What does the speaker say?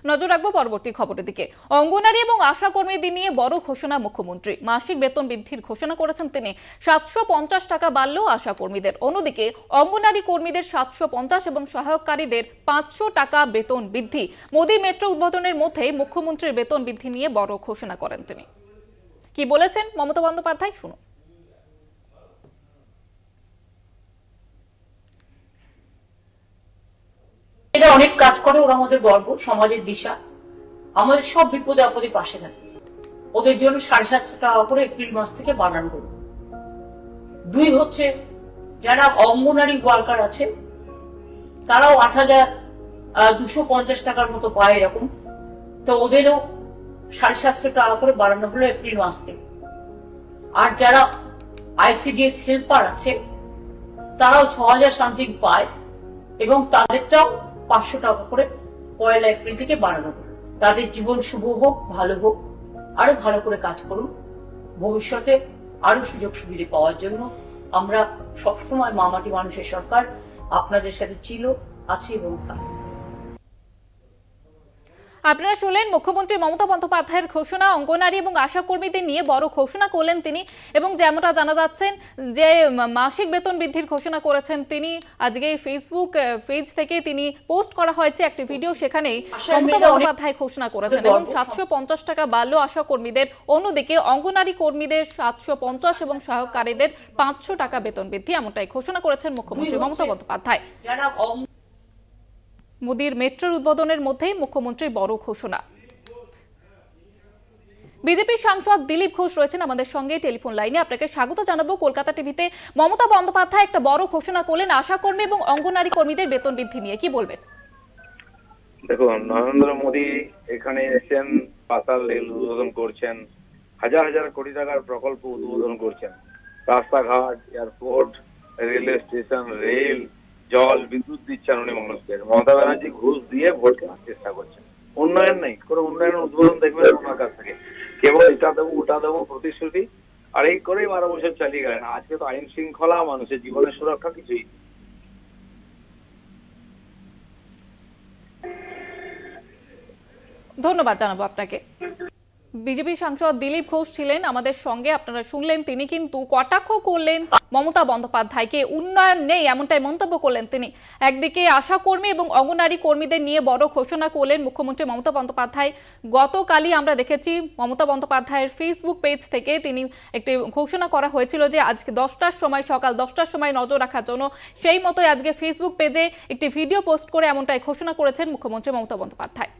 নজর রাখবো পরবর্তী খবরের দিকে। অঙ্গনারী এবং আশা কর্মীদের নিয়ে বড় ঘোষণা মুখ্যমন্ত্রী। মাসিক বেতন বৃদ্ধির ঘোষণা করেছেন তিনি। 750 টাকা বাড়ল আশা কর্মীদের। অন্যদিকে অঙ্গনারী কর্মীদের 750 এবং সহায়ককারীদের 500 টাকা বেতন বৃদ্ধি। মোদী মেট্রো উদ্বোধনের মধ্যে মুখ্যমন্ত্রীর বেতন বৃদ্ধি নিয়ে বড় ঘোষণা করেন তিনি। কি বলেছেন মমতা বন্দ্যোপাধ্যায়, শুনুন। এটা অনেক কাজ করে, ওরা আমাদের গর্ব, সমাজের দিশা, আমাদের সব বিপদে আপদে পাশে থাকে। ওদের জন্য 750 টাকা করে এপ্রিল মাস থেকে বাড়ানো হলো। 2 হচ্ছে যারা অঙ্গনারী ওয়ার্কার আছে তারাও 8,250 টাকার মতো পায় এরকম, তো ওদেরও 750 টাকা করে বাড়ানো হলো এপ্রিল মাস থেকে। আর যারা ICDS হেল্পার আছে তারাও 6,000 সামথিং পায় এবং তাদেরটাও 500 টাকা করে 1 এপ্রিল থেকে বাড়ানো হলো। তাদের জীবন শুভ হোক, ভালো হোক, আরো ভালো করে কাজ করুন। ভবিষ্যতে আরো সুযোগ সুবিধা পাওয়ার জন্য আমরা সবসময় মামাটি মানুষের সরকার আপনাদের সাথে ছিল, আছে এবং থাকবে। আপনারা শুনলেন মুখ্যমন্ত্রী মমতা বন্দ্যোপাধ্যায়ের ঘোষণা। অঙ্গনারী এবং আশা কর্মীদের নিয়ে বড় ঘোষণা করলেন তিনি এবং যেমনটা জানা যাচ্ছেন যে মাসিক বেতন বৃদ্ধির ঘোষণা করেছেন তিনি। আজকে ফেসবুক পেজ থেকে তিনি পোস্ট করা হয়েছে একটি ভিডিও, সেখানেই মমতা বন্দ্যোপাধ্যায় ঘোষণা করেছেন এবং 750 টাকা বাড়ল আশা কর্মীদের। অন্যদিকে অঙ্গনারী কর্মীদের 750 এবং সহায়ককারীদের 500 টাকা বেতন বৃদ্ধি, এমনটাই ঘোষণা করেছেন মুখ্যমন্ত্রী মমতা বন্দ্যোপাধ্যায়। মোদীর মেট্রোর উদ্বোধনের মধ্যেই মুখ্যমন্ত্রীর বড় ঘোষণা। বিজেপি সাংসদ দিলীপ ঘোষ রয়েছেন আমাদের সঙ্গে টেলিফোন লাইনে। আপনাকে স্বাগত জানাবো কলকাতা টিভিতে। মমতা বন্দ্যোপাধ্যায় একটা বড় ঘোষণা করলেন আশা কর্মী এবং অঙ্গনারী কর্মীদের বেতন বৃদ্ধি নিয়ে, কি বলবেন? দেখুন, নরেন্দ্র মোদী এখানে এসেছেন, পাতাল রেল উদ্বোধন করছেন, হাজার হাজার কোটি টাকার প্রকল্প উদ্বোধন করছেন, রাস্তাঘাট, এয়ারপোর্ট, রেলওয়ে স্টেশন, রেল, জল, বিদ্যুৎ দিচ্ছেন উনি মানুষদের। মমতা ব্যানার্জি ঘুষ দিয়ে ভোট কেনার চেষ্টা করছেন। উন্নয়ন নেই, কোনো উন্নয়নের উদ্বোধন দেখবেন ওনার কাছ থেকে, কেবল এটা দেবো ওটা দেবো প্রতিশ্রুতি, আর এই করেই 12 বছর চালিয়ে গেলেন। আজকে তো আইন শৃঙ্খলা, মানুষের জীবনের সুরক্ষা কিছুই। ধন্যবাদ জানাবো আপনাকে। বিজেপি সাংসদ দিলীপ ঘোষ ছিলেন আমাদের সঙ্গে। আপনারা শুনলেন তিনি কিন্তু কটাক্ষ করলেন মমতা বন্দ্যোপাধ্যায়কে। উন্নয়ন নেই এমনটাই মন্তব্য করলেন তিনি। একদিকে আশা কর্মী এবং অঙ্গনারী কর্মীদের নিয়ে বড় ঘোষণা করলেন মুখ্যমন্ত্রী মমতা বন্দ্যোপাধ্যায়। গতকালই আমরা দেখেছি মমতা বন্দ্যোপাধ্যায়ের ফেসবুক পেজ থেকে তিনি একটি ঘোষণা করা হয়েছিল যে আজকে 10টার সময়, সকাল 10টার সময় নজর রাখার জন্য। সেই মতোই আজকে ফেসবুক পেজে একটি ভিডিও পোস্ট করে এমনটাই ঘোষণা করেছেন মুখ্যমন্ত্রী মমতা বন্দ্যোপাধ্যায়।